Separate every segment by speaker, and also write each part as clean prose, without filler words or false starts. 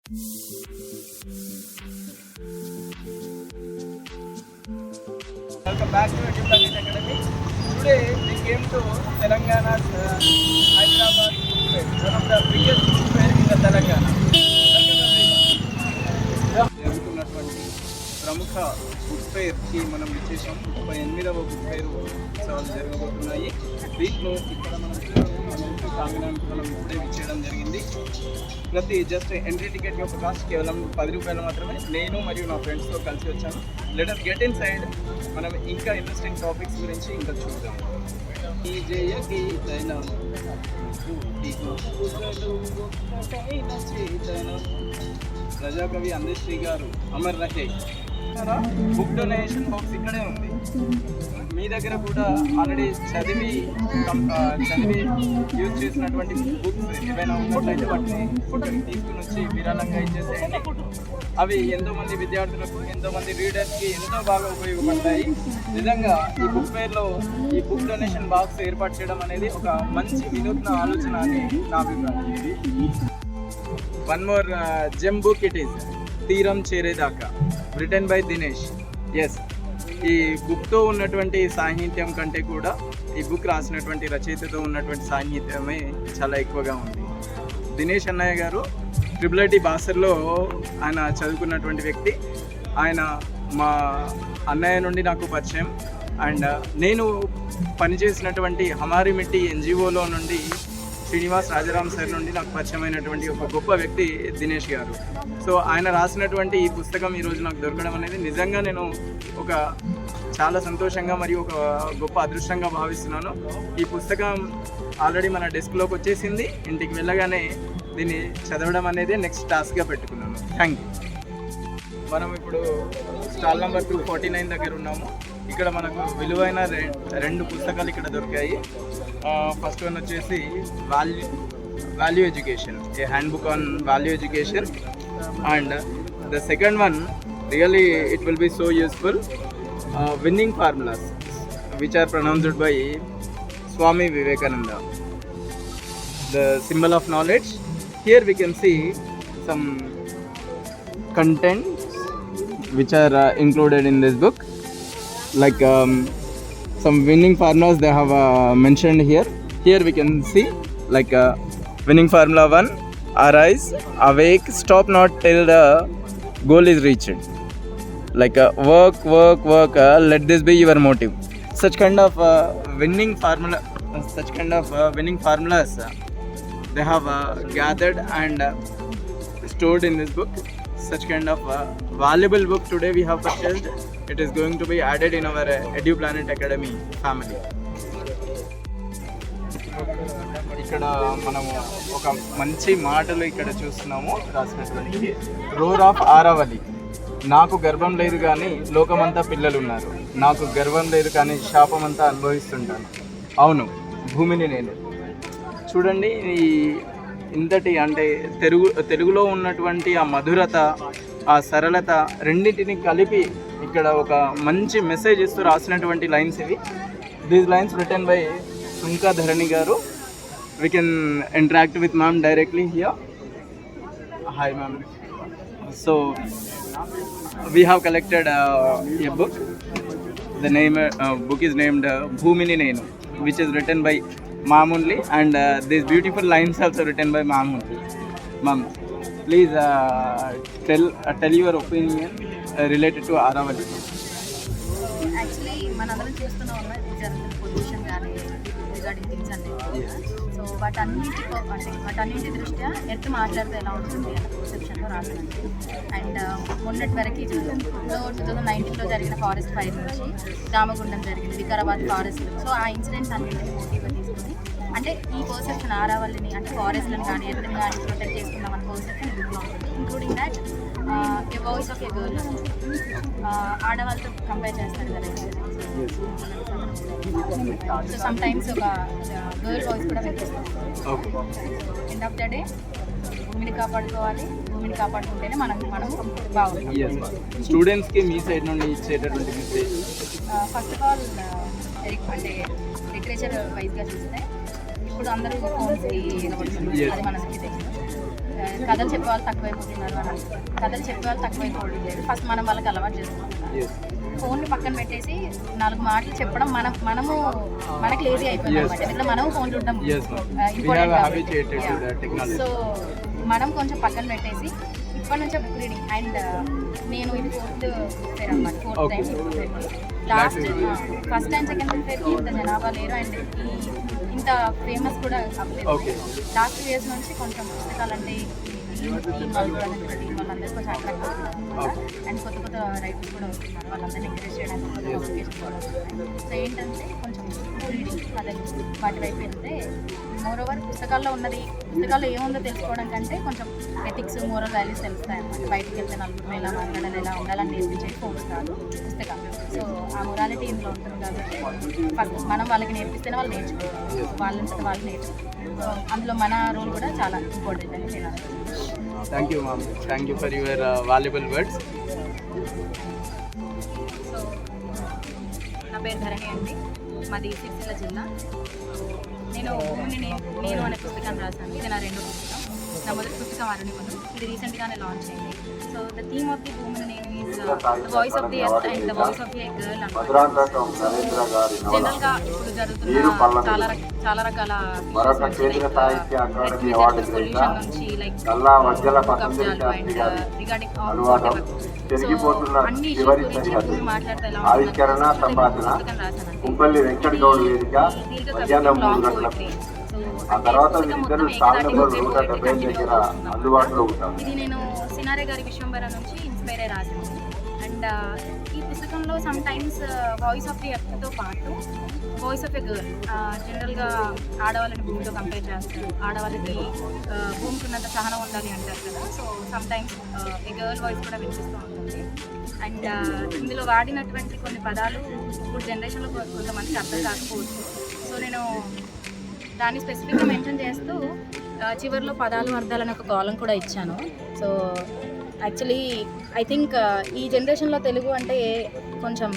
Speaker 1: Welcome back to YouTube Planet Academy. Today we came to Telangana's Hyderabad Book Fair, one of the biggest book fair in the Telangana. జరుగుతున్నటువంటి ప్రముఖ book ఫేర్కి మనం ఇచ్చేసాం. 38వ book fair ఉత్సవాలు జరగబోతున్నాయి. దీంట్లో ఇక్కడ మనం కామినానికి మనం ఇప్పుడే ఇచ్చేయడం జరిగింది. ప్రతి జస్ట్ ఎంట్రీ టికెట్ యొక్క కాస్ట్ కేవలం 10 రూపాయలు మాత్రమే. నేను మరియు నా ఫ్రెండ్స్తో కలిసి వచ్చాను. Let us get inside. మనం ఇంకా ఇంట్రెస్టింగ్ టాపిక్స్ గురించి ఇంకా చూద్దాం. ఈ జయగీతైనా ప్రజాకవి అందశ్రీ గారు అమర్ రహే బుక్ డొనేషన్ బాక్స్ ఇక్కడే ఉంది. మీ దగ్గర కూడా ఆల్రెడీ చదివి యూజ్ చేసినటువంటి బుక్స్ ఏవైనా ఉన్నట్లయితే వాటిని తీసుకుని వచ్చి విరాళంగా ఇచ్చేసేయండి. అవి ఎంతోమంది విద్యార్థులకు, ఎంతోమంది రీడర్స్కి ఎంతో బాగా ఉపయోగపడతాయి. నిజంగా ఈ బుక్ ఫేర్లో ఈ బుక్ డొనేషన్ బాక్స్ ఏర్పాటు చేయడం అనేది ఒక మంచి వినూత్న ఆలోచన అని నా అభిప్రాయం. One more gem book it is తీరం చేరేదాకా, రిటన్ బై దినేష్. ఎస్, ఈ బుక్తో ఉన్నటువంటి సాహిత్యం కంటే కూడా ఈ బుక్ రాసినటువంటి రచయితతో ఉన్నటువంటి సాహిత్యమే చాలా ఎక్కువగా ఉంది. దినేష్ అన్నయ్య గారు IIIT బాసర్లో ఆయన చదువుకున్నటువంటి వ్యక్తి. ఆయన మా అన్నయ్య నుండి నాకు పరిచయం. అండ్ నేను పనిచేసినటువంటి హమారి మిట్టి NGOలో నుండి శ్రీనివాస్ రాజారాం సార్ నుండి నాకు పరిచయమైనటువంటి ఒక గొప్ప వ్యక్తి దినేష్ గారు. సో ఆయన రాసినటువంటి ఈ పుస్తకం ఈరోజు నాకు దొరకడం అనేది నిజంగా నేను ఒక చాలా సంతోషంగా మరియు ఒక గొప్ప అదృష్టంగా భావిస్తున్నాను. ఈ పుస్తకం ఆల్రెడీ మన డెస్క్లోకి వచ్చేసింది. ఇంటికి వెళ్ళగానే దీన్ని చదవడం అనేది నెక్స్ట్ టాస్క్గా పెట్టుకున్నాను. Thank you. మనం ఇప్పుడు స్టాల్ నెంబర్ 249 దగ్గర ఉన్నాము. ఇక్కడ మనకు విలువైన రెండు పుస్తకాలు ఇక్కడ దొరికాయి. ఫస్ట్ వన్ వచ్చేసి value education, a handbook on value education. And the second one really it will be so useful, winning formulas which are pronounced by Swami Vivekananda, the symbol of knowledge. Here we can see some contents which are included in this book, like some winning formulas they have mentioned here. Here we can see like winning formula 1, arise, awake, stop not till the goal is reached. Like work, let this be your motive. Such kind of winning formulas they have gathered and stored in this book. Such kind of valuable book today we have purchased. It is going to be added in our Edu Planet Academy family. ఇక్కడ మనము ఒక మంచి మాటలు ఇక్కడ చూస్తున్నాము రాసినటువంటి. Roar of Aravalli, నాకు గర్వం లేదు కానీ లోకమంతా పిల్లలు ఉన్నారు, నాకు గర్వం లేదు కానీ శాపమంతా అనుభవిస్తుంటాను. అవును, భూమిని నేను. చూడండి, ఈ ఇంతటి అంటే తెలుగులో ఉన్నటువంటి ఆ మధురత, ఆ సరళత రెండింటిని కలిపి ఇక్కడ ఒక మంచి మెసేజ్ ఇస్తూ రాసినటువంటి లైన్స్ ఇవి. దీస్ లైన్స్ రిటన్ బై సుంకా ధరణి గారు. We can interact with ma'am directly here. Hi ma'am. So we have collected a book. The name book is named Bhumini Nenu, which is written by ma'am only, and these beautiful lines also written by ma'am only. Ma'am, please tell your opinion related to Aravali.
Speaker 2: Actually manandaram chustuna unna jరుగుతున్న pollution గాని regarding things అన్ని. So వాటన్నింటి దృష్ట్యా earth మాట్లాడితే ఎలా ఉంటుంది అనే పర్సెప్షన్లో రాసానండి. And మొన్నటి వరకు 2019లో జరిగిన ఫారెస్ట్ ఫైర్ నుంచి రామగుండం జరిగింది, వికారాబాద్ ఫారెస్ట్. సో ఆ ఇన్సిడెంట్స్ అన్నింటినీ మోటివ్గా తీసుకుని అంటే ఈ పర్సెప్షన్ ఆరావళిని అంటే ఫారెస్ట్లను కానీ ఎర్త్ని కానీ ప్రొటెక్ట్ చేసుకుందాం అనే పర్సెప్షన్ బుక్లో ఉంటుంది. Including that a voice of a girl, ఆడవాళ్ళతో కంపేర్ చేస్తారు కదా. సో సమ్ టైమ్స్ ఒక గర్ల్ వాయిస్ కూడా వినిపిస్తుంది. ఎండ్ ఆఫ్ ద డే భూమిని కాపాడుకోవాలి, భూమిని కాపాడుకుంటేనే మనం బాగుంటాం.
Speaker 1: స్టూడెంట్స్కి మీ సైడ్ నుండి ఇచ్చేటటువంటి మెసేజ్,
Speaker 2: ఫస్ట్ ఆఫ్ ఆల్ అంటే లిటరేచర్ వైజ్గా చూస్తే ఇప్పుడు అందరూ ఫోన్స్కి అది మనకి తెలుసు. కథలు చెప్పే వాళ్ళు తక్కువైపోతున్నారు అని అంటారు. కథలు చెప్పే వాళ్ళు తక్కువైపోవట్లేదు, ఫస్ట్ మనం వాళ్ళకి అలవాటు చేసుకుంటున్నాం. ఫోన్ని పక్కన పెట్టేసి 4 మాటలు చెప్పడం మనము మనకి లేజీ అయిపోయింది అనమాట. ఎందుకంటే మనం ఫోన్ చూడడం ఇంపార్టెంట్. సో మనం కొంచెం పక్కన పెట్టేసి ఇప్పటి నుంచే బుక్ రీడింగ్. అండ్ నేను ఇది 4th ఫేర్ అనమాట, 4th time. Last first time second ఫేర్కి ఇంత జనాభా లేరు అండ్ ఇంత ఫేమస్ కూడా అవ్వలేదు. లాస్ట్ 2 years నుంచి కొంచెం పుస్తకాలంటే వాళ్ళందరూ కొంచెం అట్రాక్ట్ అవుతున్నారు అండ్ కొత్త కొత్త రైటర్స్ కూడా వస్తున్నారు. వాళ్ళందరినీ ఎంకరేజ్ చేయడానికి నోటిఫికేషన్ కూడా వస్తున్నాయి. సో ఏంటంటే కొంచెం రీడింగ్ కథలు వాటి వైపు వెళ్తే మోర్ ఓవర్ పుస్తకాల్లో ఉన్నది, పుస్తకాల్లో ఏముందో తెలుసుకోవడం కంటే కొంచెం ఎథిక్స్, మోరల్ వాల్యూస్ తెలుస్తాయి అన్నమాట. బయటికి వెళ్తే నలుగురిలో ఎలా మాట్లాడాలి, ఎలా ఉండాలని నేర్పించేది ఫోన్స్ కాదు, పుస్తకాలు. సో ఆ మొరాలిటీ ఇందులో ఉంటుంది కాబట్టి మనం వాళ్ళకి నేర్పిస్తేనే వాళ్ళు నేర్చుకుంటారు, వాళ్ళంతట వాళ్ళు నేర్చుకుంటారు. సో అందులో మన రోల్ కూడా చాలా ఇంపార్టెంట్ అని నేను అనుకుంటున్నాను.
Speaker 1: Thank you, ma'am. Thank you for your valuable words.
Speaker 2: So నా పేరు ధరణి అండి, మాది సిరిసిల్ల జిల్లా. నేను నేను అనే పుస్తకాన్ని రాశాను. ఇది నా 2వ పుస్తకం. నా మొదటి పుస్తకం అరుణిమను. ఇది రీసెంట్గానే లాంచ్ అయింది. So the theme of the భూమిని నేను is the voice of the earth and the voice of the girl అనమాట. జనరల్గా ఇప్పుడు జరుగుతున్న చాలా రకాల పొల్యూషన్ నుంచి లైక్ కబ్జాలు అండ్ రిగార్డింగ్ అన్ని ఇష్యూస్ గురించి భూమి మాట్లాడితే ఎలా ఉంటుంది పుస్తకం రాశాను. దీర్ఘ లాంగ్ పోయిట్రీ. ఇది నేను సినారే గారి విశ్వంబర నుంచి ఇన్స్పైర్ అయ్యి రాశాను. అండ్ ఈ పుస్తకంలో sometimes voice of the ఎర్త్తో పాటు వాయిస్ ఆఫ్ ఎ గర్ల్, జనరల్గా ఆడవాళ్ళని భూమితో కంపేర్ చేస్తారు. ఆడవాళ్ళకి భూమికి ఉన్నంత సహనం ఉండాలి అంటారు కదా. So some times a girl voice కూడా వినిపిస్తూ ఉంటుంది. అండ్ ఇందులో వాడినటువంటి కొన్ని పదాలు ఇప్పుడు జనరేషన్లో కొంతమందికి అర్థం కాకపోవచ్చు. సో నేను దాన్ని స్పెసిఫిక్గా మెన్షన్ చేస్తూ చివరిలో పదాలు అర్థాలని ఒక కాలం కూడా ఇచ్చాను. సో యాక్చువల్లీ ఐ థింక్ ఈ జనరేషన్లో తెలుగు అంటే కొంచెం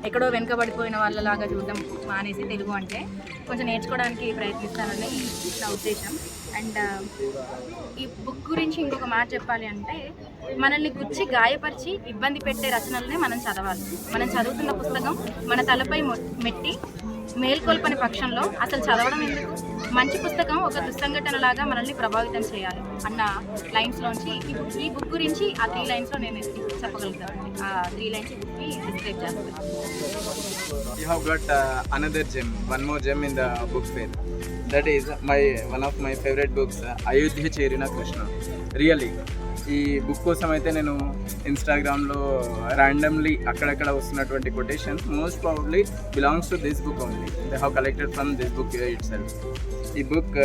Speaker 2: ఎక్కడో వెనుకబడిపోయిన వాళ్ళలాగా చూడడం మానేసి తెలుగు అంటే కొంచెం నేర్చుకోవడానికి ప్రయత్నిస్తానని నా ఉద్దేశం. అండ్ ఈ బుక్ గురించి ఇంకొక మాట చెప్పాలి అంటే, మనల్ని గుచ్చి గాయపరిచి ఇబ్బంది పెట్టే రచనలనే మనం చదవాలి. మనం చదువుతున్న పుస్తకం మన తలపై మెట్టి మేల్కొల్పని పక్షంలో అసలు చదవడం ఎందుకు? మంచి పుస్తకం ఒక దుస్సంఘటనలాగా మనల్ని ప్రభావితం చేయాలి అన్న లైన్స్లోంచి ఈ బుక్ గురించి ఆ 3 లైన్స్లో నేను చెప్పగలుగుతానండి. ఆ 3 లైన్స్ ఈ బుక్ని డిస్క్రైబ్ చేస్తాను.
Speaker 1: You have got another gem, one more gem in the book fair. That is one of my favorite books, Ayodhya చేరిన కృష్ణ. రియల్లీ ఈ బుక్ కోసం అయితే నేను ఇన్స్టాగ్రామ్లో ర్యాండమ్లీ అక్కడక్కడ వస్తున్నటువంటి quotations most probably belongs to this book only. They have collected from this book it self. ఈ book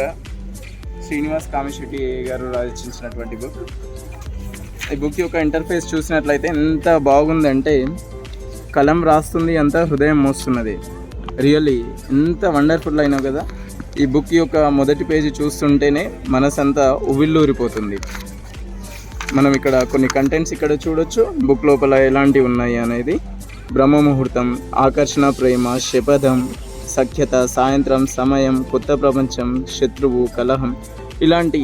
Speaker 1: Srinivas Kamishetti గారు రచించినటువంటి బుక్. ఈ బుక్ యొక్క ఇంటర్ఫేస్ చూసినట్లయితే ఎంత బాగుందంటే, కలం రాస్తుంది అంతా హృదయం మోస్తున్నది. రియల్లీ ఎంత వండర్ఫుల్ అయినా కదా. ఈ బుక్ యొక్క మొదటి పేజీ చూస్తుంటేనే మనసంతా ఉవ్విళ్ళూరిపోతుంది. మనం ఇక్కడ కొన్ని కంటెంట్స్ ఇక్కడ చూడొచ్చు. బుక్ లోపల ఎలాంటివి ఉన్నాయి అనేది: బ్రహ్మముహూర్తం, ఆకర్షణ, ప్రేమ, శపథం, సఖ్యత, సాయంత్రం, సమయం, కొత్త ప్రపంచం, శత్రువు, కలహం, ఇలాంటి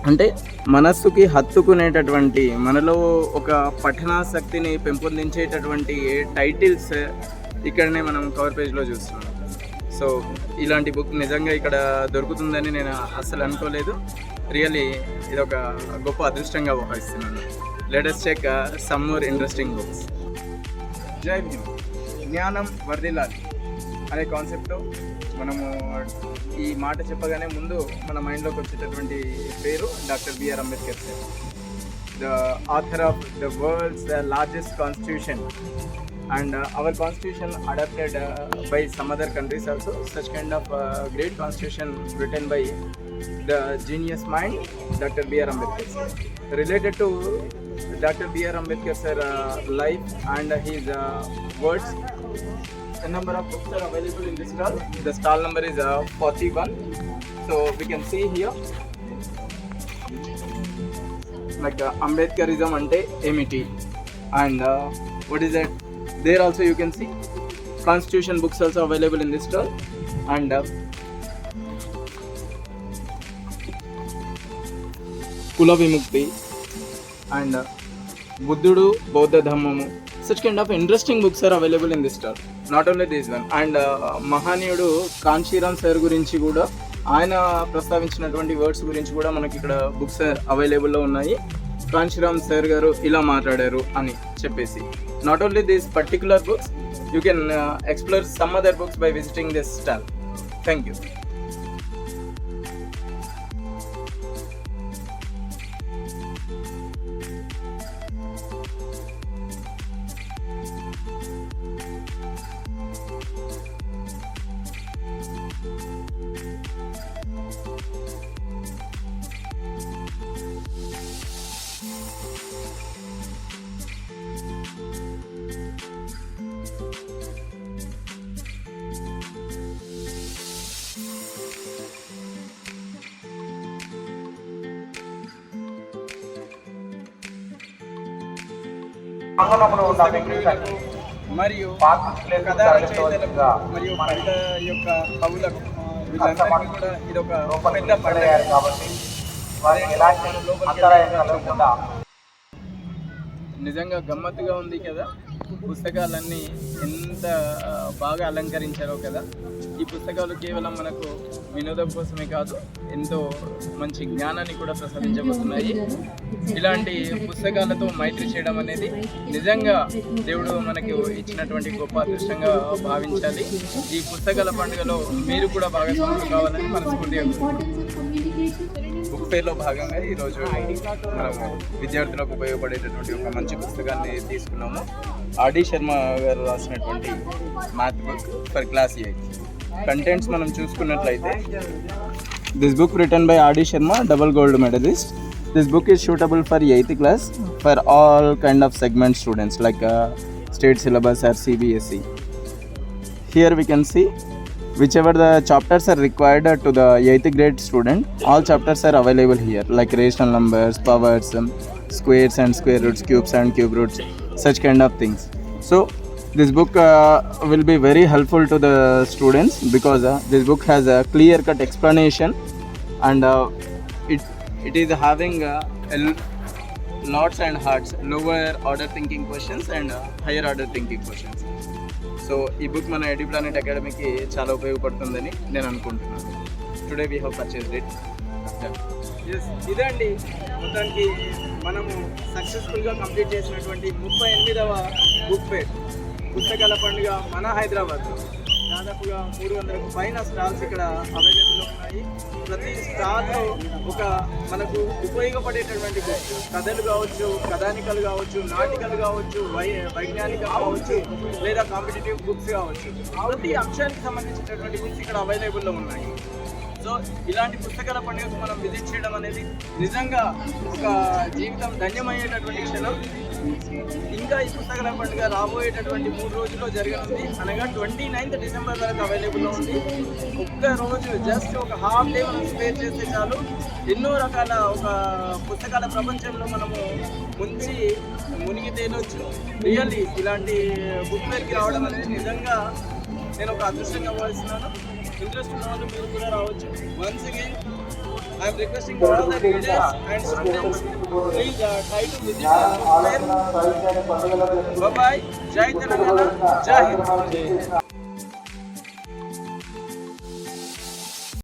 Speaker 1: అంటే మనస్సుకి హత్తుకునేటటువంటి, మనలో ఒక పఠనాసక్తిని పెంపొందించేటటువంటి టైటిల్స్ ఇక్కడనే మనం కవర్ పేజ్లో చూస్తున్నాం. సో ఇలాంటి బుక్ నిజంగా ఇక్కడ దొరుకుతుందని నేను అస్సలు అనుకోలేదు. రియల్లీ ఇది ఒక గొప్ప అదృష్టంగా భావిస్తున్నాను. Let us check some more interesting books. జై భీమ్, జ్ఞానం వర్ధిల్లాలి అనే కాన్సెప్ట్తో మనము ఈ మాట చెప్పగానే ముందు మన మైండ్లోకి వచ్చేటటువంటి పేరు doctor BR Ambedkar sir, the author of the world's largest constitution. And our constitution adopted by some other countries also, such kind of great constitution written by the genius mind Dr. B.R. Ambedkar sir. Related to Dr. B.R. Ambedkar sir life and his words, a number of books are available in this stall. The stall number is 41. So we can see here like Ambedkarism ante emiti, and what is that? There also you can see constitution books also available in this stall. And కుల విముక్తి and బుద్ధుడు బౌద్ధ ధర్మము. such kind of interesting books are available in this stall. Not only this one, and మహానీయుడు Kanshi Ram sir గురించి కూడా ఆయన ప్రస్తావించినటువంటి words గురించి కూడా మనకి ఇక్కడ బుక్స్ అవైలబుల్లో ఉన్నాయి. కాంశీరామ్ సార్ గారు ఇలా మాట్లాడారు అని చెప్పేసి. Not only these particular books, you can explore some other books by visiting this stall. Thank you. మరియు కథా రచయితలకు మరియు కవిత యొక్క కవులకు వీళ్ళందరికీ కూడా ఇది ఒక పెద్ద పండుగ కాబట్టి నిజంగా గమ్మత్తుగా ఉంది కదా. పుస్తకాలన్నీ ఎంత బాగా అలంకరించారో కదా. ఈ పుస్తకాలు కేవలం మనకు వినోదం కోసమే కాదు, ఎంతో మంచి జ్ఞానాన్ని కూడా ప్రసాదించబోతున్నాయి. ఇలాంటి పుస్తకాలతో మైత్రి చేయడం అనేది నిజంగా దేవుడు మనకు ఇచ్చినటువంటి గొప్ప అదృష్టంగా భావించాలి. ఈ పుస్తకాల పండుగలో మీరు కూడా భాగస్వాములు కావాలని మనస్ఫూర్తిగా. బుక్ ఫేర్లో భాగంగా ఈరోజు మనము విద్యార్థులకు ఉపయోగపడేటటువంటి ఒక మంచి పుస్తకాన్ని తీసుకున్నాము. ఆర్డి శర్మ గారు రాసినటువంటి math book for class 8. Contents మనం చూసుకున్నట్లయితే, this book written by RD Sharma, double gold medalist. This book is suitable for 8th class for all kind of segment students like state syllabus or CBSE. Here we can see whichever the chapters are required to the 8th grade student, all chapters are available here, like rational numbers, powers, squares and square roots, cubes and cube roots, such kind of things. So this book will be very helpful to the students because this book has a clear cut explanation and it is having lots and hearts, lower order thinking questions and higher order thinking questions. So ఈ book మన edu planet అకాడమీకి చాలా ఉపయోగపడుతుందని నేను అనుకుంటున్నాను. Today we have purchased it. ఇదండి మొత్తానికి మనము సక్సెస్ఫుల్గా కంప్లీట్ చేసినటువంటి 38వ బుక్ ఫేర్ పుస్తకాల పండుగ మన హైదరాబాద్లో. దాదాపుగా 300కు పైన స్టాల్స్ ఇక్కడ అవైలబుల్లో ఉన్నాయి. ప్రతి స్టాల్లో ఒక మనకు ఉపయోగపడేటటువంటి బుక్స్, కథలు కావచ్చు, కథానికలు కావచ్చు, నాటికలు కావచ్చు, వైజ్ఞానికలు కావచ్చు, లేదా కాంపిటేటివ్ బుక్స్ కావచ్చు, ప్రతి అంశానికి సంబంధించినటువంటి బుక్స్ ఇక్కడ అవైలబుల్లో ఉన్నాయి. సో ఇలాంటి పుస్తకాల పండుగకు మనం విజిట్ చేయడం అనేది నిజంగా ఒక జీవితం ధన్యమయ్యేటటువంటి క్షణం. ఇంకా ఈ పుస్తకాల పండుగ రాబోయేటటువంటి 3 రోజుల్లో జరగనుంది. అనగా 29th డిసెంబర్ వరకు అవైలబుల్లో ఉంది. ఒక్క రోజు జస్ట్ ఒక హాఫ్ డే మనం స్పేర్ చేస్తే చాలు, ఎన్నో రకాల ఒక పుస్తకాల ప్రపంచంలో మనము మునిగి తేలొచ్చు. రియల్లీ ఇలాంటి బుక్ ఫేర్కి రావడం అనేది నిజంగా నేను ఒక అదృష్టంగా భావిస్తున్నాను. ఇంట్రెస్ట్ ఉన్న వాళ్ళు మీరు కూడా రావచ్చు. Once again I am requesting all the readers and students, please try to visit the book fair. Bye bye. Jai Telangana. Jai Hind.